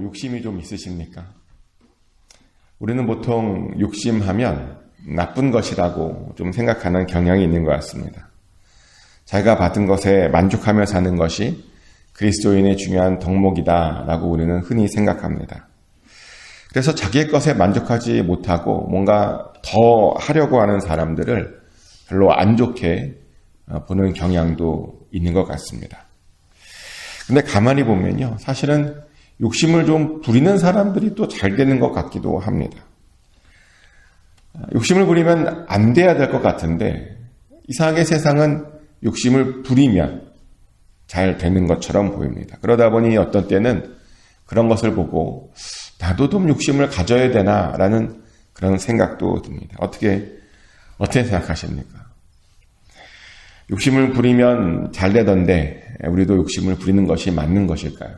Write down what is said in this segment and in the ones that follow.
욕심이 좀 있으십니까? 우리는 보통 욕심하면 나쁜 것이라고 좀 생각하는 경향이 있는 것 같습니다. 자기가 받은 것에 만족하며 사는 것이 그리스도인의 중요한 덕목이다라고 우리는 흔히 생각합니다. 그래서 자기의 것에 만족하지 못하고 뭔가 더 하려고 하는 사람들을 별로 안 좋게 보는 경향도 있는 것 같습니다. 근데 가만히 보면요, 사실은 욕심을 좀 부리는 사람들이 또 잘 되는 것 같기도 합니다. 욕심을 부리면 안 돼야 될 것 같은데 이상하게 세상은 욕심을 부리면 잘 되는 것처럼 보입니다. 그러다 보니 어떤 때는 그런 것을 보고 나도 좀 욕심을 가져야 되나라는 그런 생각도 듭니다. 어떻게 생각하십니까? 욕심을 부리면 잘 되던데 우리도 욕심을 부리는 것이 맞는 것일까요?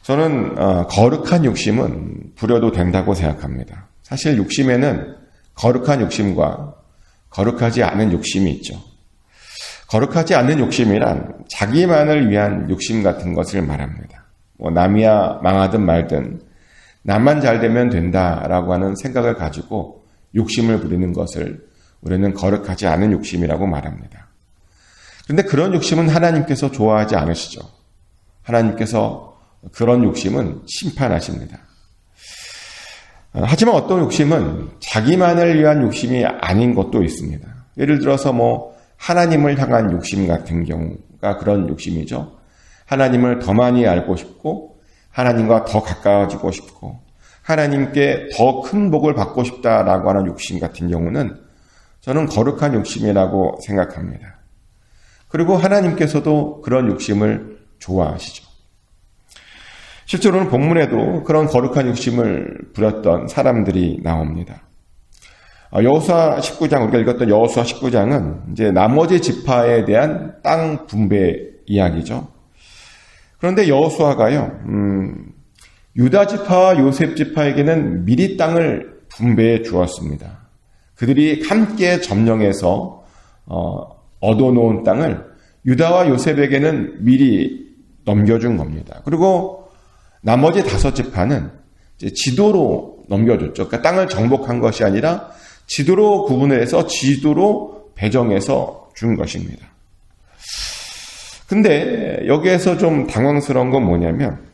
저는 거룩한 욕심은 부려도 된다고 생각합니다. 사실 욕심에는 거룩한 욕심과 거룩하지 않은 욕심이 있죠. 거룩하지 않는 욕심이란 자기만을 위한 욕심 같은 것을 말합니다. 남이야 망하든 말든 나만 잘 되면 된다라고 하는 생각을 가지고 욕심을 부리는 것을 우리는 거룩하지 않은 욕심이라고 말합니다. 그런데 그런 욕심은 하나님께서 좋아하지 않으시죠. 하나님께서 그런 욕심은 심판하십니다. 하지만 어떤 욕심은 자기만을 위한 욕심이 아닌 것도 있습니다. 예를 들어서 하나님을 향한 욕심 같은 경우가 그런 욕심이죠. 하나님을 더 많이 알고 싶고 하나님과 더 가까워지고 싶고 하나님께 더 큰 복을 받고 싶다라고 하는 욕심 같은 경우는 저는 거룩한 욕심이라고 생각합니다. 그리고 하나님께서도 그런 욕심을 좋아하시죠. 실제로는 본문에도 그런 거룩한 욕심을 부렸던 사람들이 나옵니다. 여호수아 19장, 우리가 읽었던 여호수아 19장은 이제 나머지 지파에 대한 땅 분배 이야기죠. 그런데 여호수아가요, 유다 지파와 요셉 지파에게는 미리 땅을 분배해 주었습니다. 그들이 함께 점령해서 얻어놓은 땅을 유다와 요셉에게는 미리 넘겨준 겁니다. 그리고 나머지 5지파는 지도로 넘겨줬죠. 그러니까 땅을 정복한 것이 아니라 지도로 구분을 해서 지도로 배정해서 준 것입니다. 근데 여기에서 좀 당황스러운 건 뭐냐면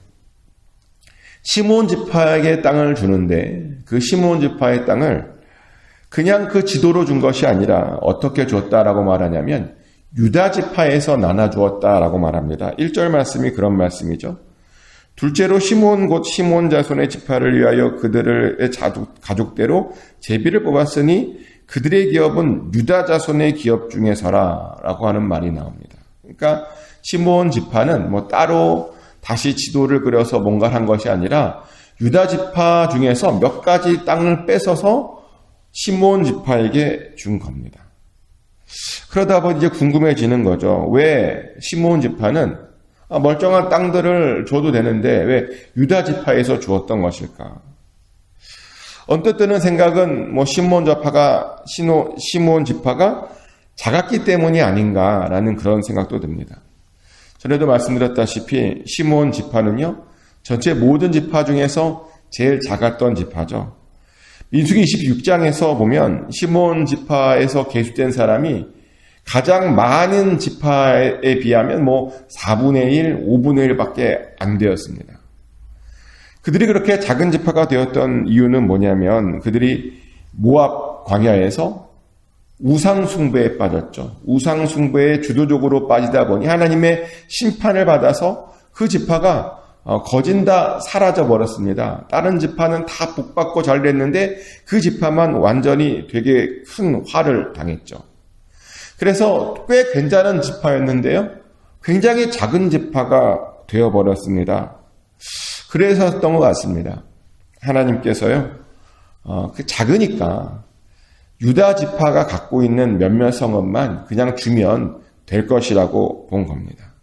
시므온 지파에게 땅을 주는데 그 시므온 지파의 땅을 그냥 그 지도로 준 것이 아니라 어떻게 줬다라고 말하냐면 유다 지파에서 나눠주었다라고 말합니다. 1절 말씀이 그런 말씀이죠. 둘째로 시므온 곧 시므온 자손의 지파를 위하여 그들의 가족대로 제비를 뽑았으니 그들의 기업은 유다 자손의 기업 중에서라 라고 하는 말이 나옵니다. 그러니까 시므온 지파는 따로 다시 지도를 그려서 뭔가를 한 것이 아니라 유다 지파 중에서 몇 가지 땅을 뺏어서 시므온 지파에게 준 겁니다. 그러다 보니 이제 궁금해지는 거죠. 왜 시므온 지파는 멀쩡한 땅들을 줘도 되는데 왜 유다 지파에서 주었던 것일까? 언뜻 드는 생각은 시므온 지파가 작았기 때문이 아닌가라는 그런 생각도 듭니다. 전에도 말씀드렸다시피 시므온 지파는요, 전체 모든 지파 중에서 제일 작았던 지파죠. 민수기 26장에서 보면 시므온 지파에서 계수된 사람이 가장 많은 지파에 비하면 4분의 1, 5분의 1밖에 안 되었습니다. 그들이 그렇게 작은 지파가 되었던 이유는 뭐냐면 그들이 모압 광야에서 우상숭배에 빠졌죠. 우상숭배에 주도적으로 빠지다 보니 하나님의 심판을 받아서 그 지파가 거진다 사라져 버렸습니다. 다른 지파는 다 복받고 잘 됐는데 그 지파만 완전히 되게 큰 화를 당했죠. 그래서 꽤 괜찮은 지파였는데요, 굉장히 작은 지파가 되어버렸습니다. 그래서였던 것 같습니다. 하나님께서요, 작으니까 유다 지파가 갖고 있는 몇몇 성읍만 그냥 주면 될 것이라고 본 겁니다.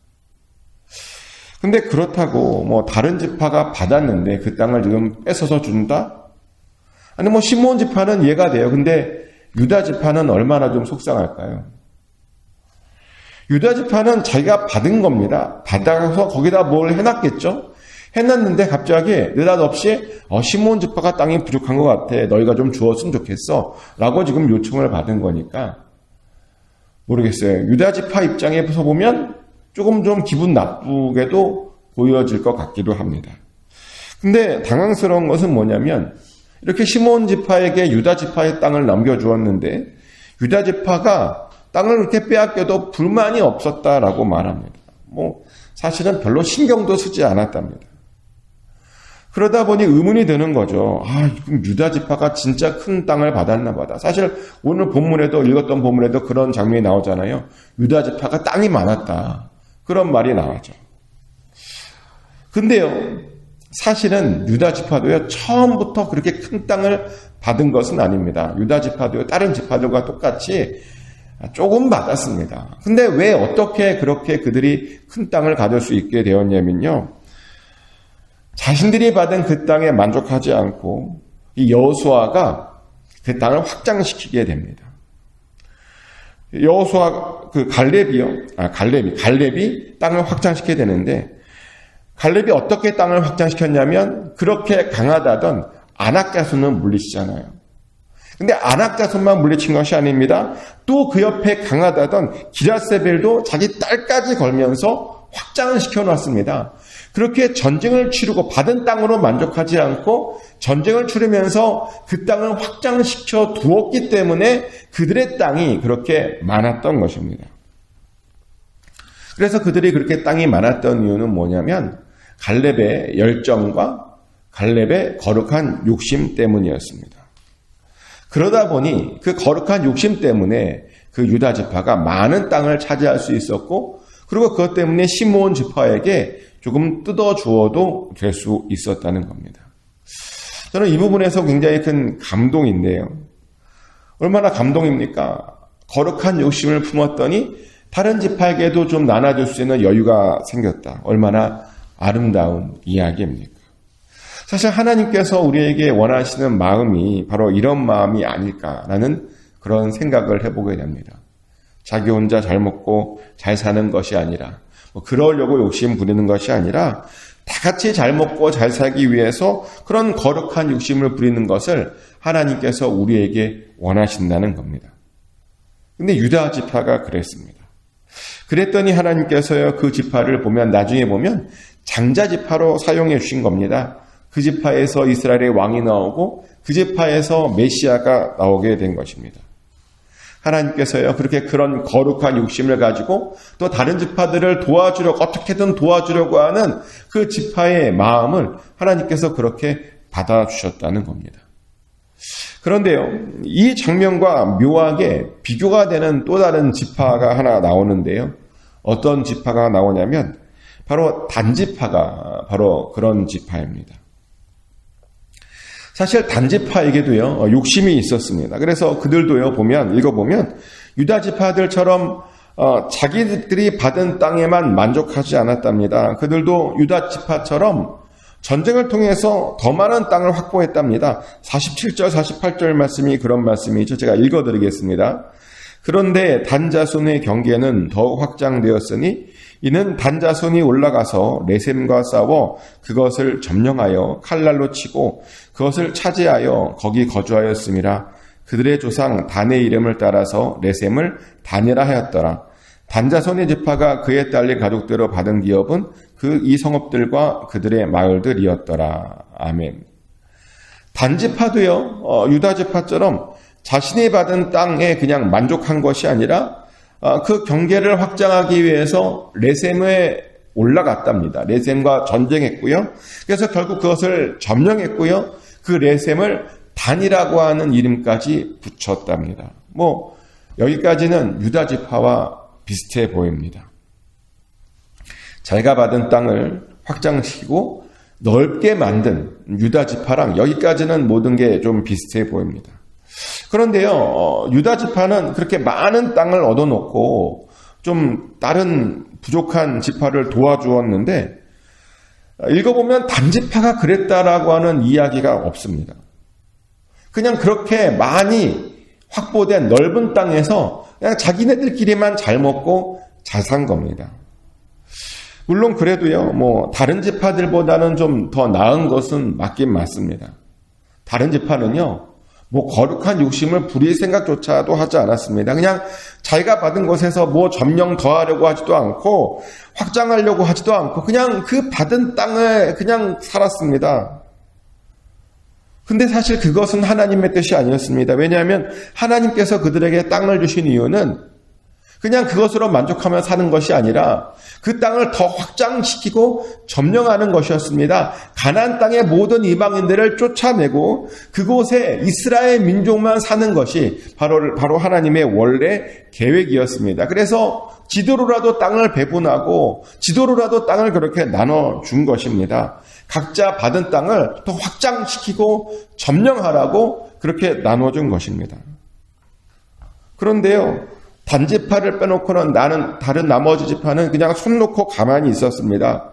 근데 그렇다고 다른 지파가 받았는데 그 땅을 지금 뺏어서 준다? 아니 시므온 지파는 이해가 돼요. 근데 유다 지파는 얼마나 좀 속상할까요? 유다 지파는 자기가 받은 겁니다. 받아서 거기다 뭘 해놨겠죠? 해놨는데 갑자기 느닷없이 시므온 지파가 땅이 부족한 것 같아. 너희가 좀 주었으면 좋겠어. 라고 지금 요청을 받은 거니까 모르겠어요. 유다 지파 입장에서 보면 조금 좀 기분 나쁘게도 보여질 것 같기도 합니다. 근데 당황스러운 것은 뭐냐면 이렇게 시므온 지파에게 유다 지파의 땅을 넘겨주었는데 유다 지파가 땅을 그렇게 빼앗겨도 불만이 없었다라고 말합니다. 사실은 별로 신경도 쓰지 않았답니다. 그러다 보니 의문이 드는 거죠. 그럼 유다 지파가 진짜 큰 땅을 받았나 보다. 사실 오늘 본문에도 읽었던 본문에도 그런 장면이 나오잖아요. 유다 지파가 땅이 많았다. 그런 말이 나왔죠. 근데요, 사실은 유다 지파도요, 처음부터 그렇게 큰 땅을 받은 것은 아닙니다. 유다 지파도요, 다른 지파들과 똑같이 조금 받았습니다. 근데 왜 어떻게 그렇게 그들이 큰 땅을 가질 수 있게 되었냐면요. 자신들이 받은 그 땅에 만족하지 않고 이 여호수아가 그 땅을 확장시키게 됩니다. 여호수아 갈렙이 땅을 확장시키게 되는데 갈렙이 어떻게 땅을 확장시켰냐면 그렇게 강하다던 아낙 자손을 물리치잖아요. 근데 아낙 자손만 물리친 것이 아닙니다. 또 그 옆에 강하다던 기라세벨도 자기 딸까지 걸면서 확장을 시켜놨습니다. 그렇게 전쟁을 치르고 받은 땅으로 만족하지 않고 전쟁을 치르면서 그 땅을 확장시켜 두었기 때문에 그들의 땅이 그렇게 많았던 것입니다. 그래서 그들이 그렇게 땅이 많았던 이유는 뭐냐면 갈렙의 열정과 갈렙의 거룩한 욕심 때문이었습니다. 그러다 보니 그 거룩한 욕심 때문에 그 유다 지파가 많은 땅을 차지할 수 있었고 그리고 그것 때문에 시므온 지파에게 조금 뜯어주어도 될 수 있었다는 겁니다. 저는 이 부분에서 굉장히 큰 감동인데요. 얼마나 감동입니까? 거룩한 욕심을 품었더니 다른 지파에게도 좀 나눠줄 수 있는 여유가 생겼다. 얼마나 아름다운 이야기입니까? 사실 하나님께서 우리에게 원하시는 마음이 바로 이런 마음이 아닐까라는 그런 생각을 해보게 됩니다. 자기 혼자 잘 먹고 잘 사는 것이 아니라 그러려고 욕심 부리는 것이 아니라 다 같이 잘 먹고 잘 살기 위해서 그런 거룩한 욕심을 부리는 것을 하나님께서 우리에게 원하신다는 겁니다. 근데 유다 지파가 그랬습니다. 그랬더니 하나님께서요 그 지파를 보면 나중에 보면 장자 지파로 사용해 주신 겁니다. 그 지파에서 이스라엘의 왕이 나오고 그 지파에서 메시아가 나오게 된 것입니다. 하나님께서요 그렇게 그런 거룩한 욕심을 가지고 또 다른 지파들을 도와주려고 어떻게든 도와주려고 하는 그 지파의 마음을 하나님께서 그렇게 받아주셨다는 겁니다. 그런데요 이 장면과 묘하게 비교가 되는 또 다른 지파가 하나 나오는데요. 어떤 지파가 나오냐면 바로 단지파가 바로 그런 지파입니다. 사실 단지파에게도요 욕심이 있었습니다. 그래서 그들도요 읽어보면 유다 지파들처럼 자기들이 받은 땅에만 만족하지 않았답니다. 그들도 유다 지파처럼 전쟁을 통해서 더 많은 땅을 확보했답니다. 47절 48절 말씀이 그런 말씀이죠. 제가 읽어드리겠습니다. 그런데 단자손의 경계는 더욱 확장되었으니 이는 단자손이 올라가서 레셈과 싸워 그것을 점령하여 칼날로 치고 그것을 차지하여 거기 거주하였음이라. 그들의 조상 단의 이름을 따라서 레셈을 단이라 하였더라. 단자손의 지파가 그에 딸린 가족대로 받은 기업은 그 이 성읍들과 그들의 마을들이었더라. 아멘. 단지파도요 유다 지파처럼 자신이 받은 땅에 그냥 만족한 것이 아니라 그 경계를 확장하기 위해서 레셈에 올라갔답니다. 레셈과 전쟁했고요. 그래서 결국 그것을 점령했고요. 그 레셈을 단이라고 하는 이름까지 붙였답니다. 여기까지는 유다 지파와 비슷해 보입니다. 자기가 받은 땅을 확장시키고 넓게 만든 유다 지파랑 여기까지는 모든 게 좀 비슷해 보입니다. 그런데요, 유다 지파는 그렇게 많은 땅을 얻어놓고 좀 다른 부족한 지파를 도와주었는데 읽어보면 단지파가 그랬다라고 하는 이야기가 없습니다. 그냥 그렇게 많이 확보된 넓은 땅에서 그냥 자기네들끼리만 잘 먹고 잘 산 겁니다. 물론 그래도요, 다른 지파들보다는 좀 더 나은 것은 맞긴 맞습니다. 다른 지파는요, 거룩한 욕심을 부릴 생각조차도 하지 않았습니다. 그냥 자기가 받은 것에서 점령 더하려고 하지도 않고, 확장하려고 하지도 않고, 그냥 그 받은 땅을 그냥 살았습니다. 근데 사실 그것은 하나님의 뜻이 아니었습니다. 왜냐하면 하나님께서 그들에게 땅을 주신 이유는 그냥 그것으로 만족하며 사는 것이 아니라 그 땅을 더 확장시키고 점령하는 것이었습니다. 가나안 땅의 모든 이방인들을 쫓아내고 그곳에 이스라엘 민족만 사는 것이 바로 하나님의 원래 계획이었습니다. 그래서 지도로라도 땅을 배분하고 지도로라도 땅을 그렇게 나눠준 것입니다. 각자 받은 땅을 더 확장시키고 점령하라고 그렇게 나눠준 것입니다. 그런데요, 단지파를 빼놓고는 다른 나머지 지파는 그냥 손 놓고 가만히 있었습니다.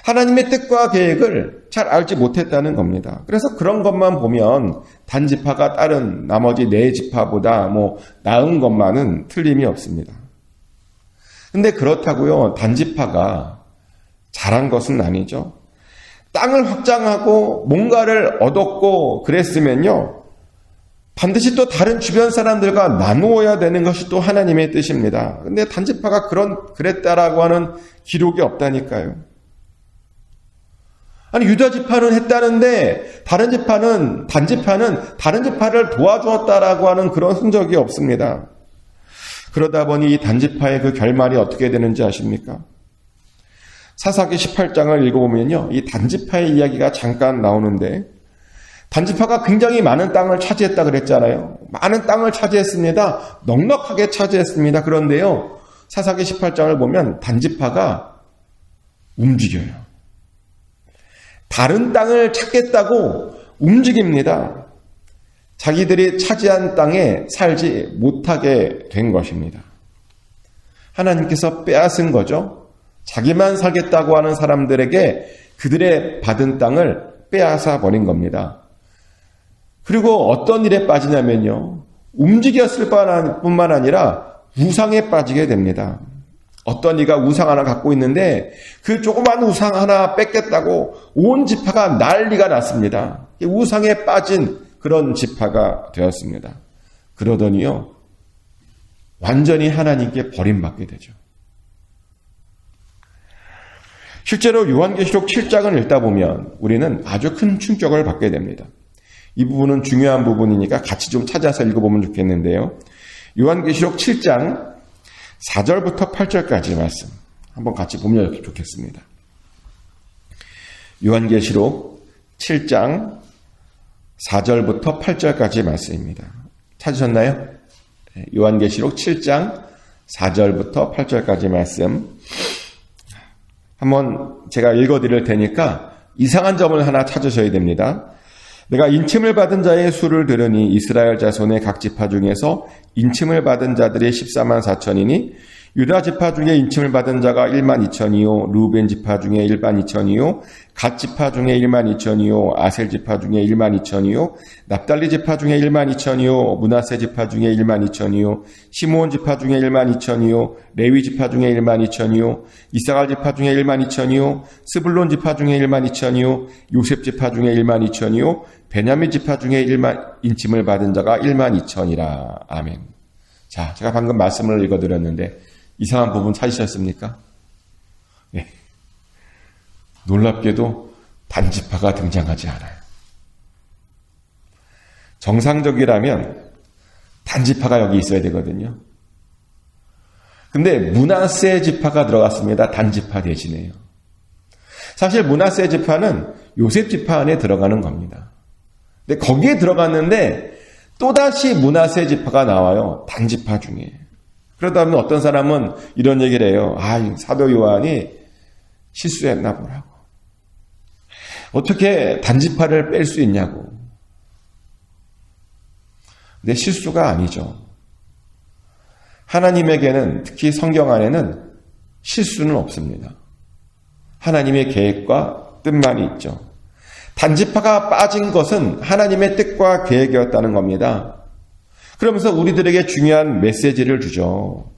하나님의 뜻과 계획을 잘 알지 못했다는 겁니다. 그래서 그런 것만 보면 단지파가 다른 나머지 네 지파보다 나은 것만은 틀림이 없습니다. 근데 그렇다고요, 단지파가 잘한 것은 아니죠. 땅을 확장하고 뭔가를 얻었고 그랬으면요, 반드시 또 다른 주변 사람들과 나누어야 되는 것이 또 하나님의 뜻입니다. 근데 단지파가 그랬다라고 하는 기록이 없다니까요. 아니, 유다 지파는 했다는데 단지파는 다른 지파를 도와주었다라고 하는 그런 흔적이 없습니다. 그러다 보니 이 단지파의 그 결말이 어떻게 되는지 아십니까? 사사기 18장을 읽어보면요, 이 단지파의 이야기가 잠깐 나오는데, 단지파가 굉장히 많은 땅을 차지했다 그랬잖아요. 많은 땅을 차지했습니다. 넉넉하게 차지했습니다. 그런데요, 사사기 18장을 보면 단지파가 움직여요. 다른 땅을 찾겠다고 움직입니다. 자기들이 차지한 땅에 살지 못하게 된 것입니다. 하나님께서 빼앗은 거죠. 자기만 살겠다고 하는 사람들에게 그들의 받은 땅을 빼앗아 버린 겁니다. 그리고 어떤 일에 빠지냐면요, 움직였을 뿐만 아니라 우상에 빠지게 됩니다. 어떤 이가 우상 하나 갖고 있는데 그 조그만 우상 하나 뺏겠다고 온 지파가 난리가 났습니다. 우상에 빠진 그런 지파가 되었습니다. 그러더니요, 완전히 하나님께 버림받게 되죠. 실제로 요한계시록 7장을 읽다 보면 우리는 아주 큰 충격을 받게 됩니다. 이 부분은 중요한 부분이니까 같이 좀 찾아서 읽어보면 좋겠는데요. 요한계시록 7장 4절부터 8절까지 말씀 한번 같이 보면 좋겠습니다. 요한계시록 7장 4절부터 8절까지 말씀입니다. 찾으셨나요? 요한계시록 7장 4절부터 8절까지 말씀 한번 제가 읽어드릴 테니까 이상한 점을 하나 찾으셔야 됩니다. 내가 인침을 받은 자의 수를 들으니 이스라엘 자손의 각 지파 중에서 인침을 받은 자들이 14만 4천이니 유다 지파 중에 인침을 받은 자가 1만 2천이요 루벤 지파 중에 1만 2천이요 갓 지파 중에 1만 2천이요 아셀 지파 중에 1만 2천이요 납달리 지파 중에 1만 2천이요 므낫세 지파 중에 1만 2천이요 시므온 지파 중에 1만 2천이요 레위 지파 중에 1만 2천이요 이사갈 지파 중에 1만 2천이요 스불론 지파 중에 1만 2천이요 요셉 지파 중에 1만 2천이요 베냐민 지파 중에 1만 인침을 받은 자가 1만 2천이라. 아멘. 자, 제가 방금 말씀을 읽어드렸는데 이상한 부분 찾으셨습니까? 네. 놀랍게도 단지파가 등장하지 않아요. 정상적이라면 단지파가 여기 있어야 되거든요. 근데 므낫세 지파가 들어갔습니다. 단지파 대신에요. 사실 므낫세 지파는 요셉 지파 안에 들어가는 겁니다. 근데 거기에 들어갔는데 또다시 므낫세 지파가 나와요. 단지파 중에. 그러다 보면 어떤 사람은 이런 얘기를 해요. 사도 요한이 실수했나 보라고. 어떻게 단지파를 뺄 수 있냐고. 근데 실수가 아니죠. 하나님에게는, 특히 성경 안에는 실수는 없습니다. 하나님의 계획과 뜻만이 있죠. 단지파가 빠진 것은 하나님의 뜻과 계획이었다는 겁니다. 그러면서 우리들에게 중요한 메시지를 주죠.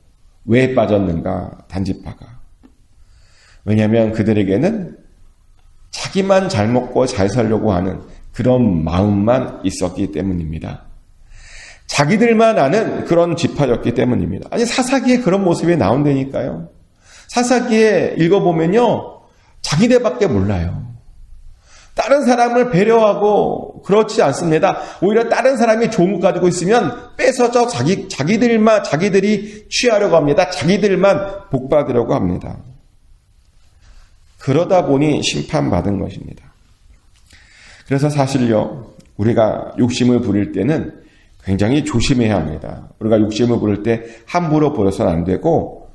왜 빠졌는가? 단지파가. 왜냐하면 그들에게는 자기만 잘 먹고 잘 살려고 하는 그런 마음만 있었기 때문입니다. 자기들만 아는 그런 지파였기 때문입니다. 아니, 사사기에 그런 모습이 나온다니까요. 사사기에 읽어보면요, 자기들밖에 몰라요. 다른 사람을 배려하고 그렇지 않습니다. 오히려 다른 사람이 좋은 것 가지고 있으면 뺏어져 자기들이 취하려고 합니다. 자기들만 복받으려고 합니다. 그러다 보니 심판받은 것입니다. 그래서 사실요, 우리가 욕심을 부릴 때는 굉장히 조심해야 합니다. 우리가 욕심을 부릴 때 함부로 부려서는 안 되고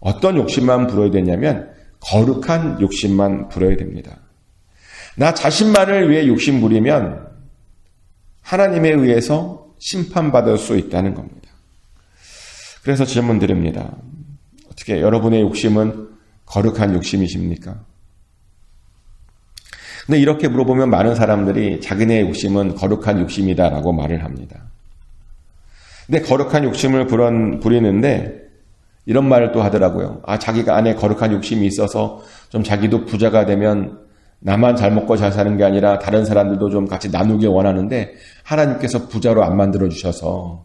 어떤 욕심만 부려야 되냐면 거룩한 욕심만 부려야 됩니다. 나 자신만을 위해 욕심 부리면 하나님에 의해서 심판받을 수 있다는 겁니다. 그래서 질문 드립니다. 어떻게 여러분의 욕심은 거룩한 욕심이십니까? 근데 이렇게 물어보면 많은 사람들이 자기네 욕심은 거룩한 욕심이다라고 말을 합니다. 근데 거룩한 욕심을 부리는데 이런 말을 또 하더라고요. 자기가 안에 거룩한 욕심이 있어서 좀 자기도 부자가 되면 나만 잘 먹고 잘 사는 게 아니라 다른 사람들도 좀 같이 나누길 원하는데 하나님께서 부자로 안 만들어주셔서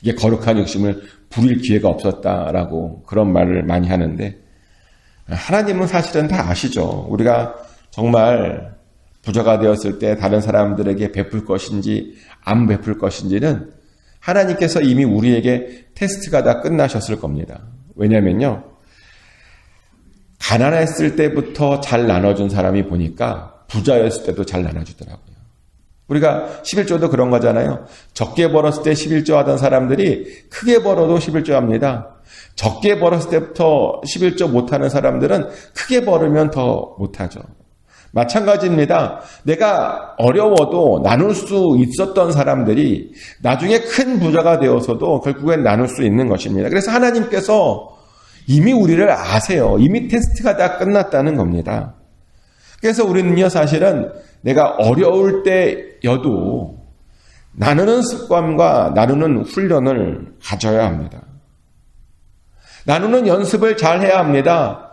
이게 거룩한 욕심을 부릴 기회가 없었다라고 그런 말을 많이 하는데 하나님은 사실은 다 아시죠. 우리가 정말 부자가 되었을 때 다른 사람들에게 베풀 것인지 안 베풀 것인지는 하나님께서 이미 우리에게 테스트가 다 끝나셨을 겁니다. 왜냐면요. 가난했을 때부터 잘 나눠준 사람이 보니까 부자였을 때도 잘 나눠주더라고요. 우리가 11조도 그런 거잖아요. 적게 벌었을 때 11조 하던 사람들이 크게 벌어도 11조 합니다. 적게 벌었을 때부터 11조 못하는 사람들은 크게 벌으면 더 못하죠. 마찬가지입니다. 내가 어려워도 나눌 수 있었던 사람들이 나중에 큰 부자가 되어서도 결국엔 나눌 수 있는 것입니다. 그래서 하나님께서 이미 우리를 아세요. 이미 테스트가 다 끝났다는 겁니다. 그래서 우리는요, 사실은 내가 어려울 때여도 나누는 습관과 나누는 훈련을 가져야 합니다. 나누는 연습을 잘 해야 합니다.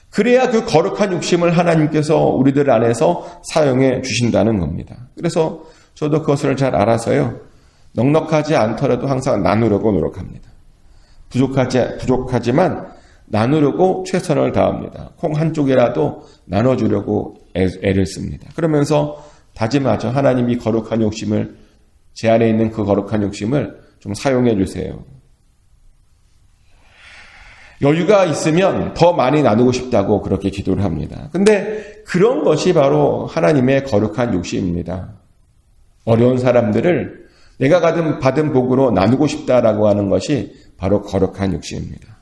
그래야 그 거룩한 욕심을 하나님께서 우리들 안에서 사용해 주신다는 겁니다. 그래서 저도 그것을 잘 알아서요, 넉넉하지 않더라도 항상 나누려고 노력합니다. 부족하지만 나누려고 최선을 다합니다. 콩 한 쪽이라도 나눠주려고 애를 씁니다. 그러면서 다짐하죠. 하나님이 거룩한 욕심을, 제 안에 있는 그 거룩한 욕심을 좀 사용해 주세요. 여유가 있으면 더 많이 나누고 싶다고 그렇게 기도를 합니다. 근데 그런 것이 바로 하나님의 거룩한 욕심입니다. 어려운 사람들을 내가 받은 복으로 나누고 싶다라고 하는 것이 바로 거룩한 욕심입니다.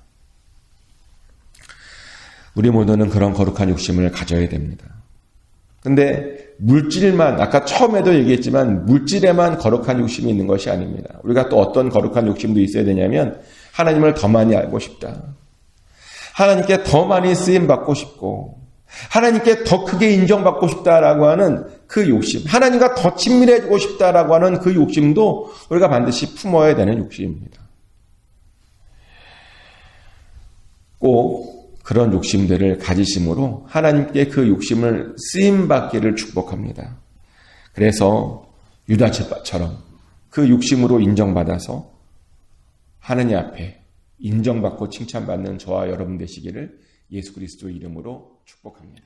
우리 모두는 그런 거룩한 욕심을 가져야 됩니다. 근데 물질만, 아까 처음에도 얘기했지만 물질에만 거룩한 욕심이 있는 것이 아닙니다. 우리가 또 어떤 거룩한 욕심도 있어야 되냐면 하나님을 더 많이 알고 싶다. 하나님께 더 많이 쓰임받고 싶고 하나님께 더 크게 인정받고 싶다라고 하는 그 욕심, 하나님과 더 친밀해지고 싶다라고 하는 그 욕심도 우리가 반드시 품어야 되는 욕심입니다. 꼭 그런 욕심들을 가지심으로 하나님께 그 욕심을 쓰임받기를 축복합니다. 그래서 유다처럼 그 욕심으로 인정받아서 하나님 앞에 인정받고 칭찬받는 저와 여러분 되시기를 예수 그리스도 이름으로 축복합니다.